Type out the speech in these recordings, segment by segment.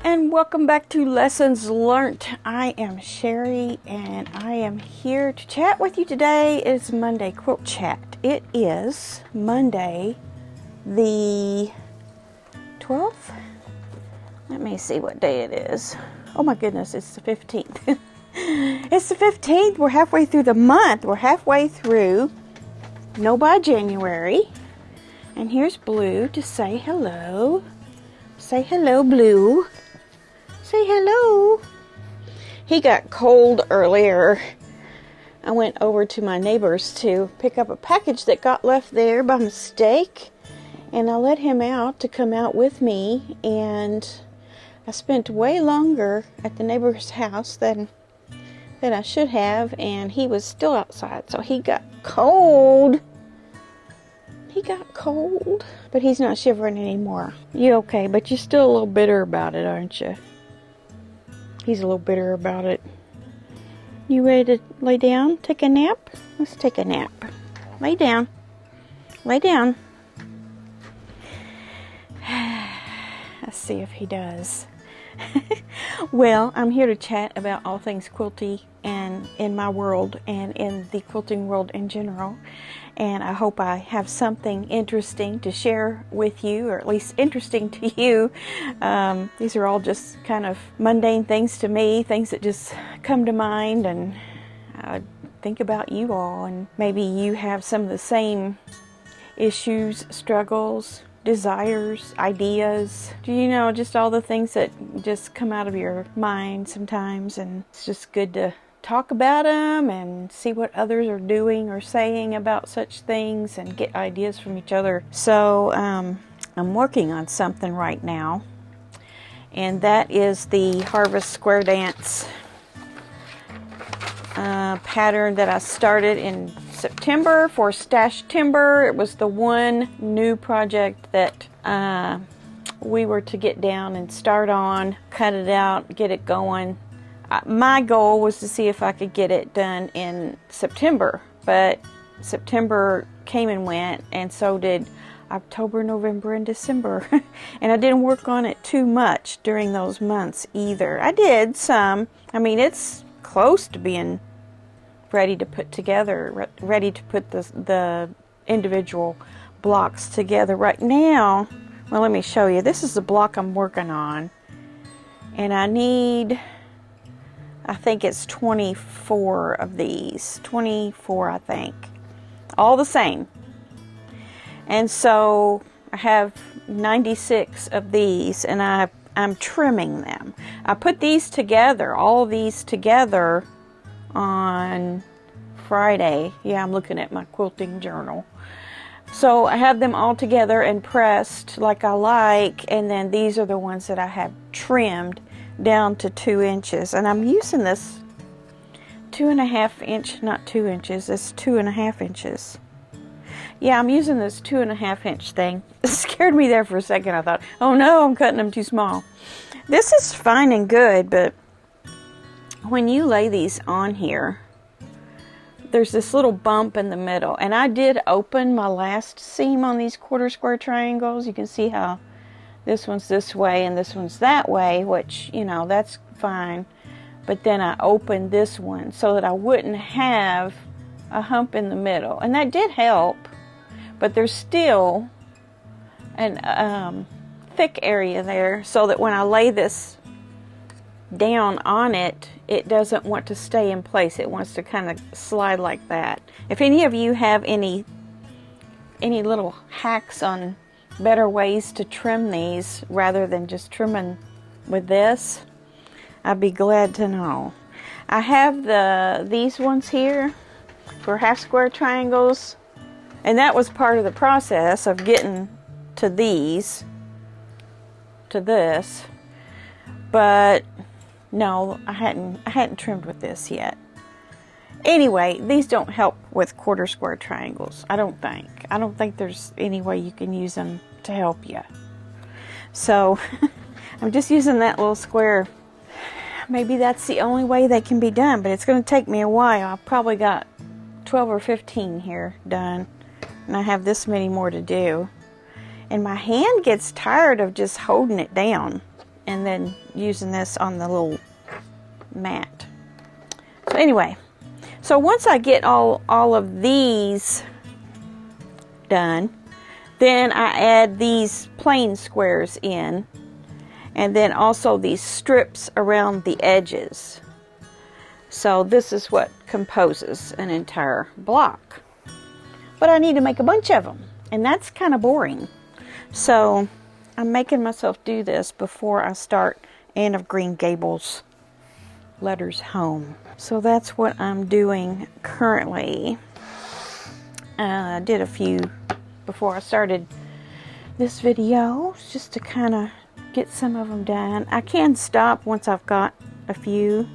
and welcome back to Lessons Learned. I am Sherry and I am here to chat with you today. It's Monday Quilt Chat. It is Monday the 12th. Let me see what day it is. Oh my goodness, it's the 15th. It's the 15th. We're halfway through the month. We're halfway through No by January. And here's Blue to say hello. Say hello, Blue. Say hello. He got cold earlier. I went over to my neighbor's to pick up a package that got left there by mistake. And I let him out to come out with me. And I spent way longer at the neighbor's house than I should have. And he was still outside. So he got cold. He got cold, but he's not shivering anymore. You okay, but you're still a little bitter about it, aren't you? He's a little bitter about it. You ready to lay down? Take a nap? Let's take a nap. Lay down. Lay down. Let's see if he does. Well, I'm here to chat about all things quilty and in my world and in the quilting world in general. And I hope I have something interesting to share with you, or at least interesting to you. These are all just kind of mundane things to me, things that just come to mind, and I think about you all. And maybe you have some of the same issues, struggles, desires, ideas. You know, just all the things that just come out of your mind sometimes. And it's just good to talk about them and see what others are doing or saying about such things and get ideas from each other. So I'm working on something right now, and that is the Harvest Square Dance pattern that I started in September for Stash Timber. It was the one new project that we were to get down and start on, cut it out, get it going. My goal was to see if I could get it done in September, but September came and went, and so did October, November, and December. And I didn't work on it too much during those months either. I did some. I mean, it's close to being ready to put together, ready to put the individual blocks together right now. Well, let me show you. This is the block I'm working on, and I need, I think it's 24 of these. 24, I think. All the same. And so I have 96 of these, and I'm trimming them. I put these together, all of these together, on Friday. Yeah, I'm looking at my quilting journal. So I have them all together and pressed like I like, and then these are the ones that I have trimmed down to 2 inches, and I'm using this 2.5 inch, not 2 inches, it's 2.5 inches. Yeah, I'm using this 2.5 inch thing. It scared me there for a second. I thought, oh no, I'm cutting them too small. This is fine and good, but when you lay these on here, there's this little bump in the middle, and I did open my last seam on these quarter square triangles. You can see how this one's this way and this one's that way, which, you know, that's fine. But then I opened this one so that I wouldn't have a hump in the middle. And that did help. But there's still an thick area there, so that when I lay this down on it, it doesn't want to stay in place. It wants to kind of slide like that. If any of you have any little hacks on better ways to trim these rather than just trimming with this, I'd be glad to know. I have these ones here for half square triangles, and that was part of the process of getting to these, to this, but no, I hadn't trimmed with this yet. Anyway, these don't help with quarter square triangles, I don't think there's any way you can use them to help you. So I'm just using that little square. Maybe that's the only way they can be done, but it's going to take me a while. I've probably got 12 or 15 here done, and I have this many more to do. And my hand gets tired of just holding it down and then using this on the little mat. So anyway, so once I get all of these done, then I add these plain squares in, and then also these strips around the edges. So this is what composes an entire block. But I need to make a bunch of them, and that's kind of boring. So I'm making myself do this before I start Anne of Green Gables Letters Home. So that's what I'm doing currently. I did a few before I started this video, just to kind of get some of them done. I can stop once I've got a few,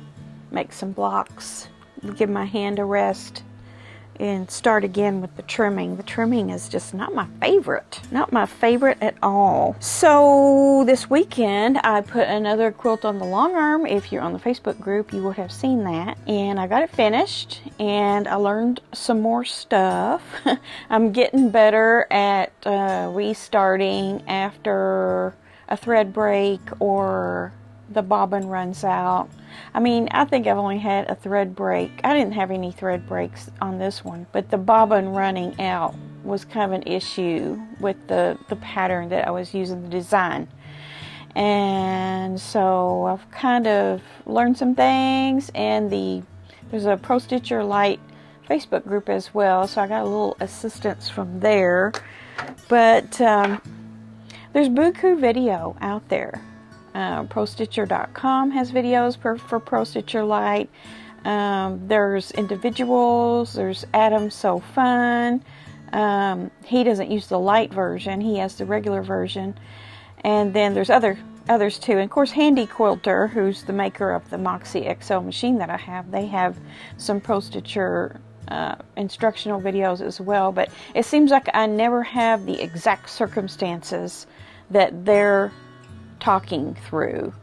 make some blocks, give my hand a rest, and start again with the trimming. The trimming is just not my favorite. Not my favorite at all. So this weekend I put another quilt on the long arm. If you're on the Facebook group, you would have seen that. And I got it finished, and I learned some more stuff. I'm getting better at restarting after a thread break or the bobbin runs out. I mean, I think I've only had a thread break. I didn't have any thread breaks on this one, but the bobbin running out was kind of an issue with the pattern that I was using, the design. And so I've kind of learned some things, and there's a Pro Stitcher Light Facebook group as well, so I got a little assistance from there. But there's buku video out there. ProStitcher.com has videos for Pro Stitcher Light. There's individuals. There's Adam's So Fun. He doesn't use the light version. He has the regular version. And then there's others too. And of course, Handy Quilter, who's the maker of the Moxie XL machine that I have, they have some Pro Stitcher instructional videos as well. But it seems like I never have the exact circumstances that they're talking through.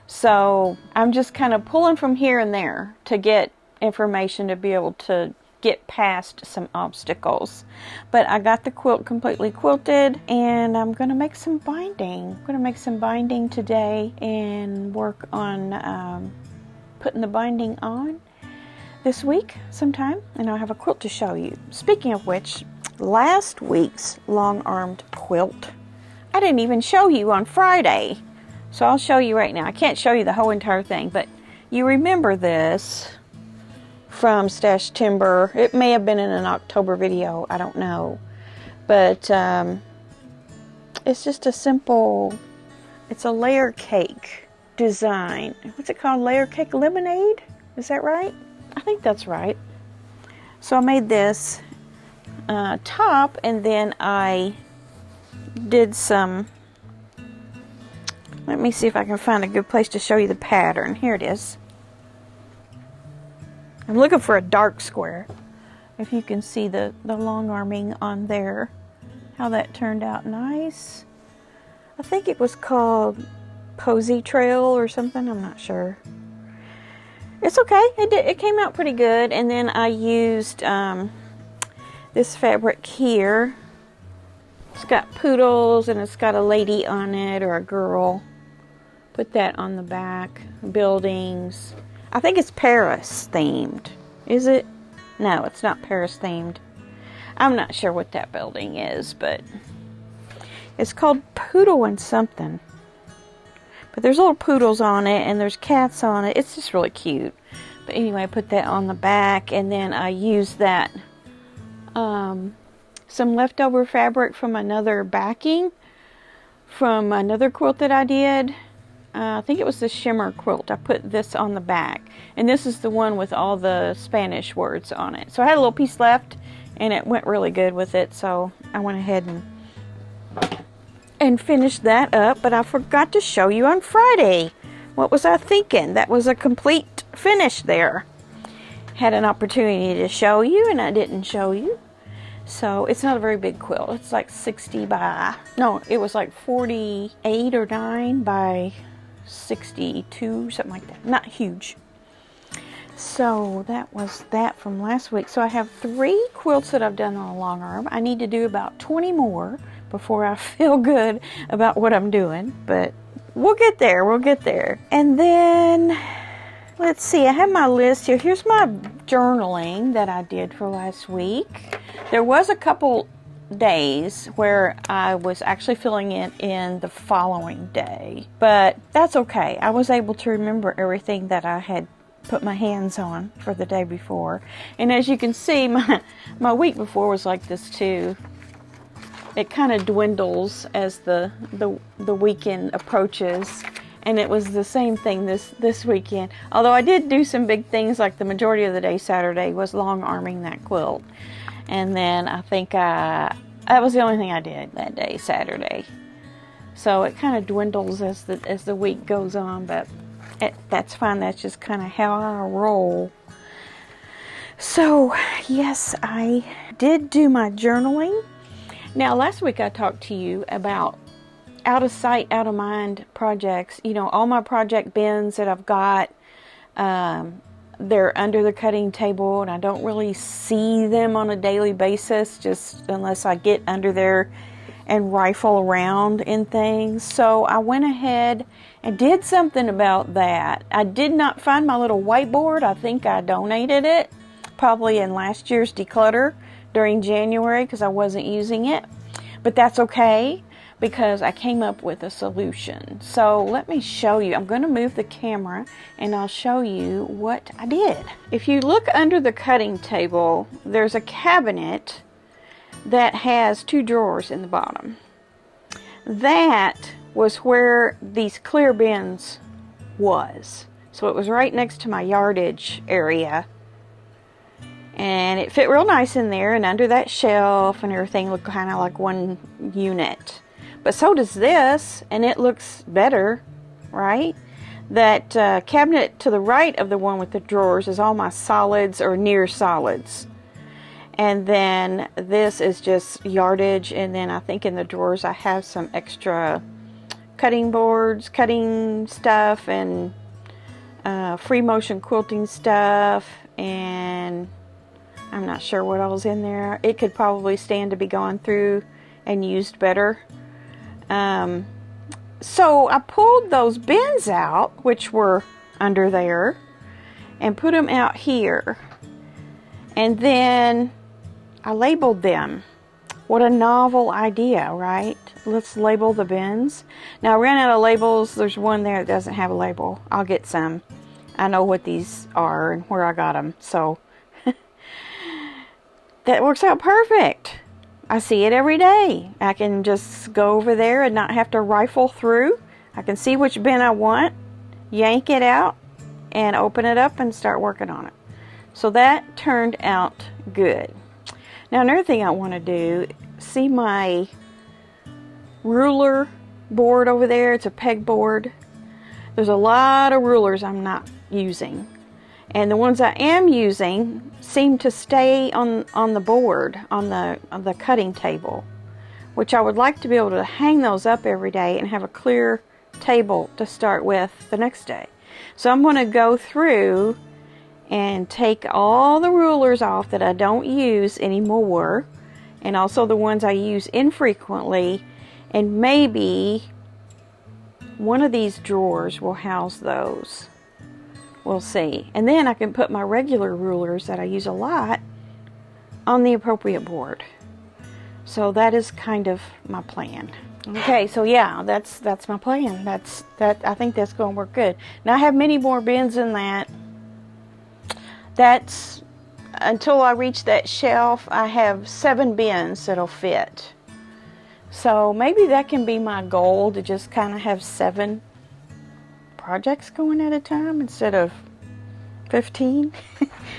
So I'm just kind of pulling from here and there to get information to be able to get past some obstacles. But I got the quilt completely quilted, and I'm going to make some binding. I'm going to make some binding today and work on putting the binding on this week sometime, and I'll have a quilt to show you. Speaking of which, last week's long-armed quilt, I didn't even show you on Friday. So I'll show you right now. I can't show you the whole entire thing, but you remember this from Stash Timber. It may have been in an October video, I don't know. But it's just a simple, it's a layer cake design. What's it called? Layer cake lemonade? Is that right? I think that's right. So I made this top, and then I did some, let me see if I can find a good place to show you the pattern. Here it is. I'm looking for a dark square. If you can see the long arming on there, how that turned out nice. I think it was called Posy Trail or something, I'm not sure. It's okay, it came out pretty good. And then I used this fabric here. It's got poodles, and it's got a lady on it, or a girl. Put that on the back. Buildings. I think it's Paris themed. Is it? No, it's not Paris themed. I'm not sure what that building is, but it's called Poodle and something. But there's little poodles on it, and there's cats on it. It's just really cute. But anyway, I put that on the back, and then I used that some leftover fabric from another backing from another quilt that I did. I think it was the shimmer quilt. I put this on the back, and this is the one with all the Spanish words on it. So I had a little piece left, and it went really good with it, so I went ahead and finished that up. But I forgot to show you on Friday. What was I thinking? That was a complete finish there. Had an opportunity to show you, and I didn't show you. So it's not a very big quilt. It's like 60 by, no, it was like 48 or 9 by 62, something like that. Not huge. So that was that from last week. So I have 3 quilts that I've done on a long arm. I need to do about 20 more before I feel good about what I'm doing. But we'll get there. We'll get there. And then, let's see. I have my list here. Here's my journaling that I did for last week. There was a couple days where I was actually filling it in the following day, but that's okay. I was able to remember everything that I had put my hands on for the day before. And as you can see, my week before was like this too. It kind of dwindles as the weekend approaches, and it was the same thing this weekend. Although I did do some big things, like the majority of the day Saturday was long arming that quilt. And then I think that was the only thing I did that day, Saturday. So it kind of dwindles as the week goes on, but that's fine. That's just kind of how I roll. So, yes, I did do my journaling. Now, last week I talked to you about out of sight, out of mind projects. You know, all my project bins that I've got, they're under the cutting table, and I don't really see them on a daily basis, just unless I get under there and rifle around in things. So I went ahead and did something about that. I did not find my little whiteboard. I think I donated it, probably in last year's declutter during January, because I wasn't using it. But that's okay, because I came up with a solution. So let me show you. I'm going to move the camera and I'll show you what I did. If you look under the cutting table, there's a cabinet that has 2 drawers in the bottom. That was where these clear bins was. So it was right next to my yardage area. And it fit real nice in there, and under that shelf and everything looked kind of like one unit. But so does this, and it looks better, right? That cabinet to the right of the one with the drawers is all my solids or near solids. And then this is just yardage, and then I think in the drawers I have some extra cutting boards, cutting stuff, and free motion quilting stuff, and I'm not sure what all's in there. It could probably stand to be gone through and used better. So I pulled those bins out, which were under there, and put them out here. And then I labeled them. What a novel idea, right? Let's label the bins. Now I ran out of labels. There's one there that doesn't have a label. I'll get some. I know what these are and where I got them. So that works out perfect. I see it every day. I can just go over there and not have to rifle through. I can see which bin I want, yank it out, and open it up and start working on it. So that turned out good. Now another thing I want to do, see my ruler board over there? It's a peg board. There's a lot of rulers I'm not using. And the ones I am using seem to stay on the board, on the cutting table, which I would like to be able to hang those up every day and have a clear table to start with the next day. So I'm going to go through and take all the rulers off that I don't use anymore, and also the ones I use infrequently, and maybe one of these drawers will house those. We'll see. And then I can put my regular rulers that I use a lot on the appropriate board. So that is kind of my plan. Okay, so yeah, that's my plan. I think that's going to work good. Now I have many more bins than that. That's until I reach that shelf, I have 7 bins that'll fit. So maybe that can be my goal, to just kind of have 7 projects going at a time instead of 15.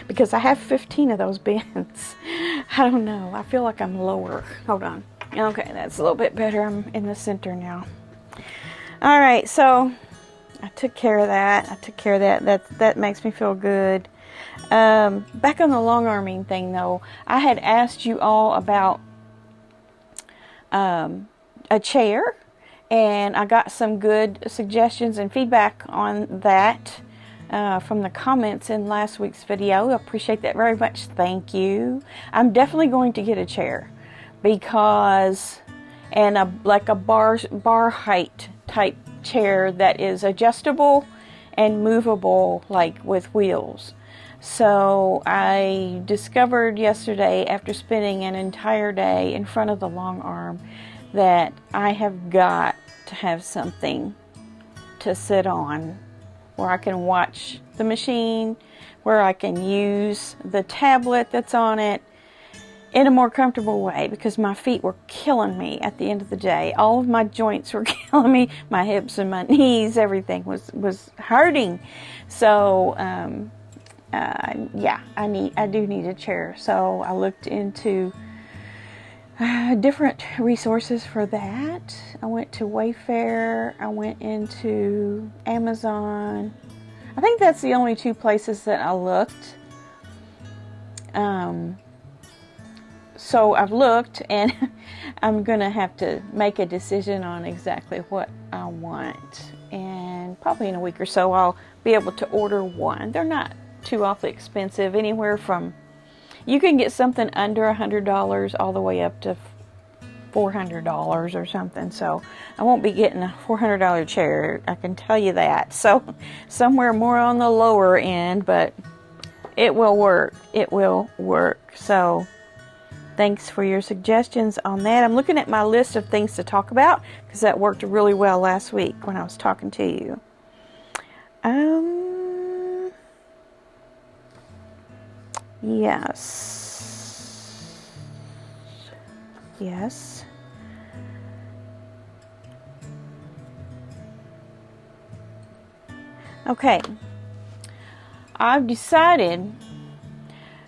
Because I have 15 of those bins. I don't know. I feel like I'm lower. Hold on. Okay, that's a little bit better. I'm in the center now. Alright, so I took care of that. That makes me feel good. Back on the long arming thing though, I had asked you all about a chair, and I got some good suggestions and feedback on that from the comments in last week's video. I appreciate that very much. Thank you. I'm definitely going to get a chair, because, and like a bar height type chair that is adjustable and movable, like with wheels. So I discovered yesterday, after spending an entire day in front of the long arm, that I have got to have something to sit on where I can watch the machine, where I can use the tablet that's on it in a more comfortable way, because my feet were killing me at the end of the day. All of my joints were killing me, my hips and my knees, everything was hurting. So yeah, I do need a chair. So I looked into different resources for that. I went to Wayfair, I went into Amazon. I think that's the only two places that I looked. So I've looked, and I'm gonna have to make a decision on exactly what I want, and probably in a week or so I'll be able to order one. They're not too awfully expensive, anywhere from, you can get something under $100 all the way up to $400 or something. So I won't be getting a $400 chair, I can tell you that. So somewhere more on the lower end, but it will work. It will work. So thanks for your suggestions on that. I'm looking at my list of things to talk about, because that worked really well last week when I was talking to you. Yes. Okay. I've decided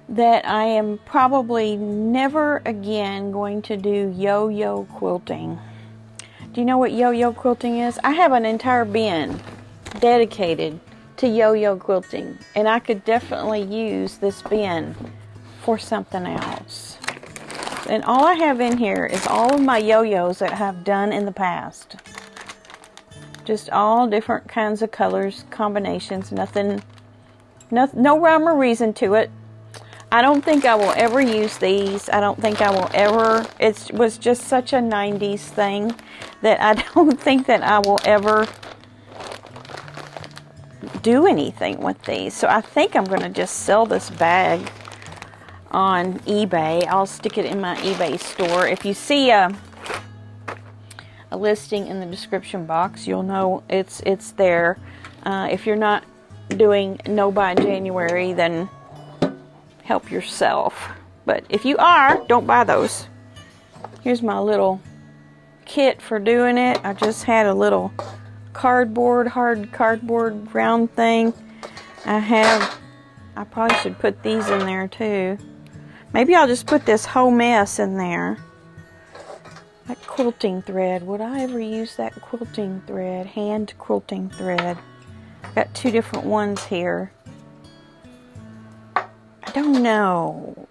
that I am probably never again going to do yo-yo quilting. Do you know what yo-yo quilting is? I have an entire bin dedicated to yo-yo quilting, and I could definitely use this bin for something else. And all I have in here is all of my yo-yos that I've done in the past. Just all different kinds of colors, combinations, no rhyme or reason to it. I don't think I will ever use these. I don't think I will ever, it was just such a 90s thing that I don't think that I will ever do anything with these. So I think I'm going to just sell this bag on eBay. I'll stick it in my eBay store. If you see a listing in the description box, you'll know it's there. If you're not doing no buy January, then help yourself. But if you are, don't buy those. Here's my little kit for doing it. I just had a little hard cardboard round thing. I probably should put these in there too. Maybe I'll just put this whole mess in there. That quilting thread. Would I ever use that quilting thread? Hand quilting thread. I've got two different ones here. I don't know.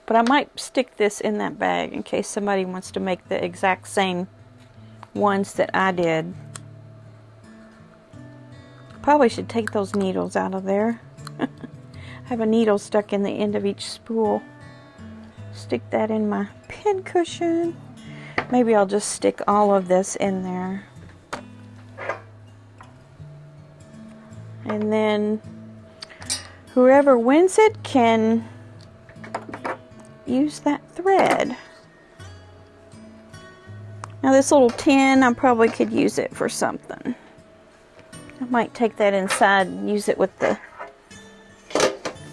But I might stick this in that bag in case somebody wants to make the exact same ones that I did. Probably should take those needles out of there. I have a needle stuck in the end of each spool. Stick that in my pin cushion. Maybe I'll just stick all of this in there. And then whoever wins it can use that thread. Now this little tin, I probably could use it for something. I might take that inside and use it with the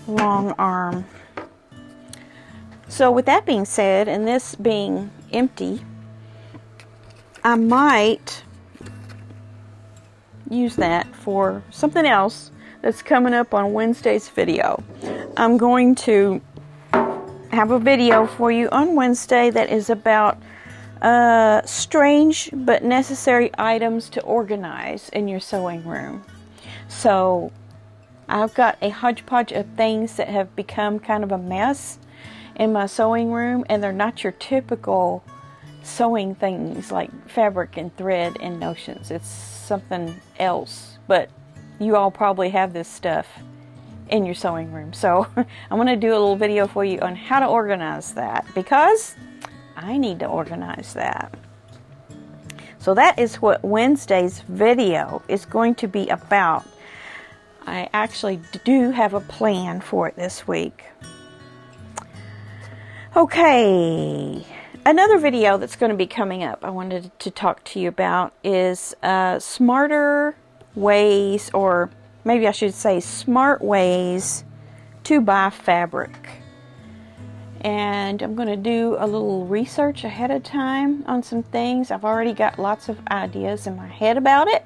long arm. So with that being said, and this being empty, I might use that for something else that's coming up on Wednesday's video. I'm going to have a video for you on Wednesday that is about strange but necessary items to organize in your sewing room. So I've got a hodgepodge of things that have become kind of a mess in my sewing room, and they're not your typical sewing things like fabric and thread and notions. It's something else, but you all probably have this stuff in your sewing room. So I'm going to do a little video for you on how to organize that, because I need to organize that. So that is what Wednesday's video is going to be about. I actually do have a plan for it this week. Okay, another video that's going to be coming up I wanted to talk to you about is smarter ways, or maybe I should say smart ways to buy fabric. And I'm going to do a little research ahead of time on some things. I've already got lots of ideas in my head about it.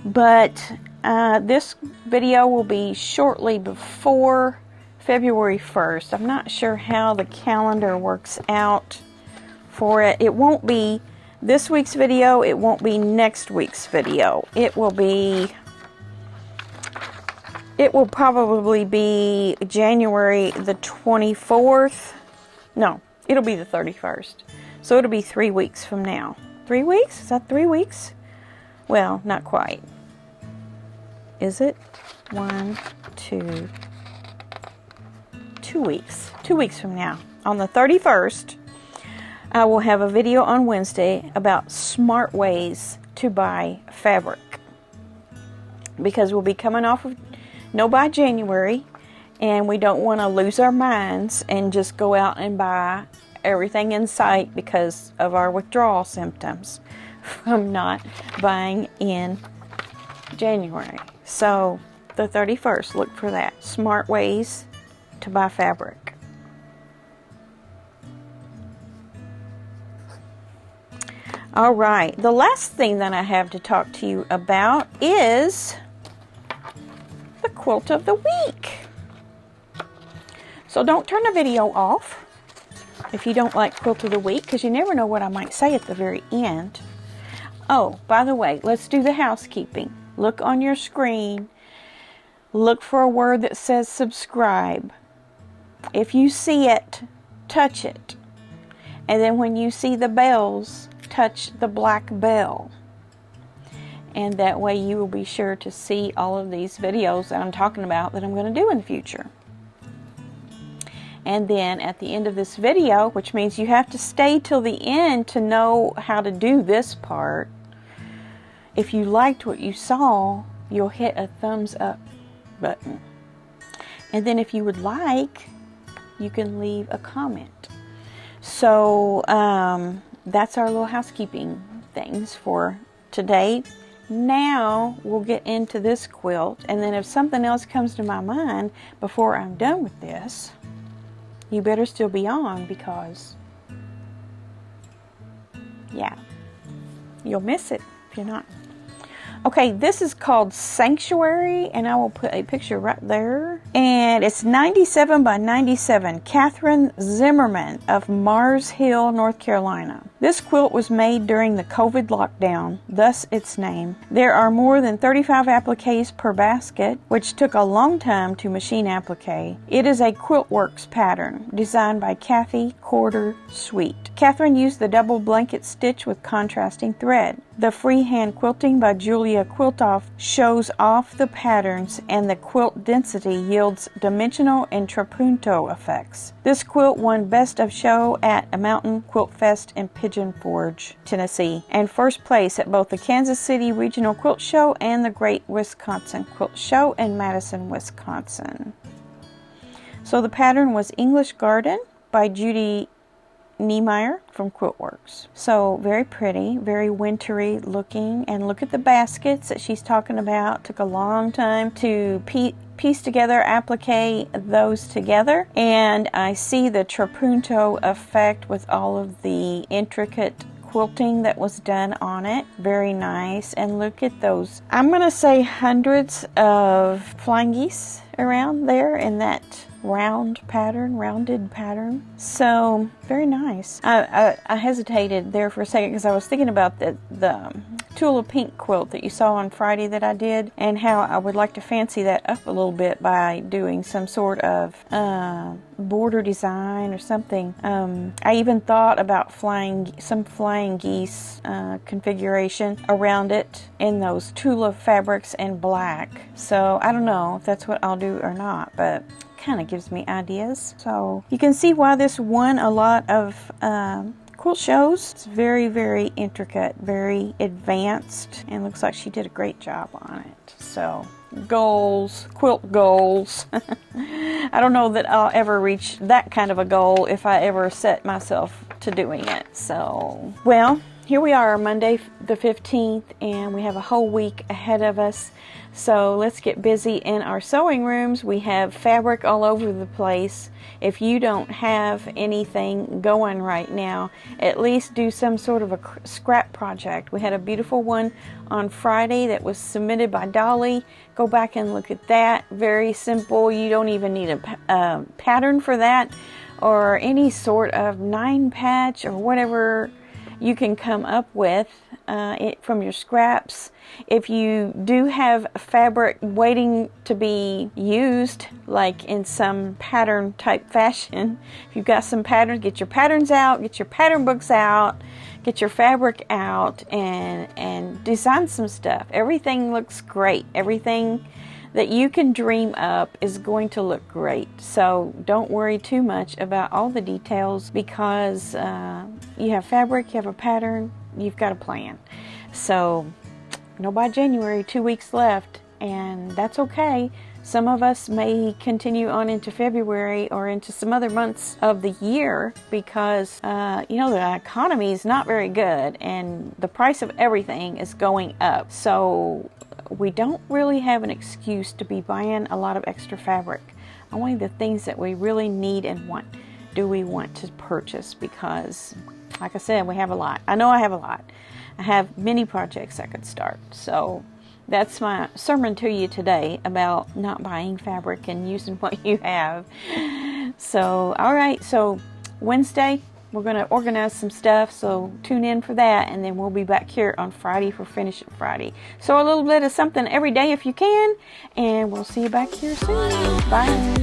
But this video will be shortly before February 1st. I'm not sure how the calendar works out for it. It won't be this week's video. It won't be next week's video. It will probably be January the 24th. No, it'll be the 31st. So it'll be 3 weeks from now. 3 weeks? Is that 3 weeks? Well, not quite. Is it? 1, 2, 2 weeks. 2 weeks from now. On the 31st, I will have a video on Wednesday about smart ways to buy fabric. Because we'll be coming off of no buy January, and we don't want to lose our minds and just go out and buy everything in sight because of our withdrawal symptoms from not buying in January. So the 31st, look for that. Smart ways to buy fabric. All right, the last thing that I have to talk to you about is the quilt of the week. So don't turn the video off if you don't like quilt of the week, because you never know what I might say at the very end. Oh, by the way, let's do the housekeeping. Look on your screen. Look for a word that says subscribe. If you see it, touch it. And then when you see the bells, touch the black bell. And that way you will be sure to see all of these videos that I'm talking about that I'm going to do in the future. And then at the end of this video, which means you have to stay till the end to know how to do this part, if you liked what you saw, you'll hit a thumbs up button. And then if you would like, you can leave a comment. So that's our little housekeeping things for today. Now we'll get into this quilt, and then if something else comes to my mind before I'm done with this, you better still be on, because yeah, you'll miss it if you're not. Okay, this is called Sanctuary, and I will put a picture right there. And it's 97 by 97, Catherine Zimmerman of Mars Hill, North Carolina. This quilt was made during the COVID lockdown, thus its name. There are more than 35 appliques per basket, which took a long time to machine applique. It is a Quiltworks pattern, designed by Kathy Corder Sweet. Catherine used the double blanket stitch with contrasting thread. The freehand quilting by Julia Quiltoff shows off the patterns, and the quilt density yields dimensional and trapunto effects. This quilt won Best of Show at a Mountain Quilt Fest in Pigeon Forge, Tennessee, and first place at both the Kansas City Regional Quilt Show and the Great Wisconsin Quilt Show in Madison, Wisconsin. So the pattern was English Garden by Judy Niemeyer from Quiltworks. So very pretty, very wintry looking, and look at the baskets that she's talking about. Took a long time to piece together, applique those together, and I see the trapunto effect with all of the intricate quilting that was done on it. Very nice. And look at those, I'm gonna say hundreds of flying geese around there in that rounded pattern. So very nice. I hesitated there for a second because I was thinking about the Tula Pink quilt that you saw on Friday that I did, and how I would like to fancy that up a little bit by doing some sort of border design or something. I even thought about some flying geese configuration around it in those Tula fabrics and black. So I don't know if that's what I'll do or not, but kind of gives me ideas. So you can see why this won a lot of quilt shows. It's very, very intricate, very advanced, and looks like she did a great job on it. So, goals, quilt goals. I don't know that I'll ever reach that kind of a goal if I ever set myself to doing it. So, well, here we are, Monday the 15th, and we have a whole week ahead of us. So let's get busy in our sewing rooms. We have fabric all over the place. If you don't have anything going right now, at least do some sort of a scrap project. We had a beautiful one on Friday that was submitted by Dolly. Go back and look at that. Very simple. You don't even need a pattern for that, or any sort of 9-patch or whatever you can come up with from your scraps. If you do have fabric waiting to be used, like in some pattern type fashion, if you've got some patterns, get your patterns out, get your pattern books out, get your fabric out, and design some stuff. Everything looks great. Everything that you can dream up is going to look great. So don't worry too much about all the details, because you have fabric, you have a pattern, you've got a plan. So, by January, 2 weeks left, and that's okay. Some of us may continue on into February or into some other months of the year, because the economy is not very good and the price of everything is going up. So we don't really have an excuse to be buying a lot of extra fabric. Only the things that we really need and want do we want to purchase, because, like I said, we have a lot. I know I have a lot. I have many projects I could start. So that's my sermon to you today about not buying fabric and using what you have. So, all right. So Wednesday, we're going to organize some stuff, so tune in for that, and then we'll be back here on Friday for Finish It Friday. So a little bit of something every day if you can, and we'll see you back here soon. Bye.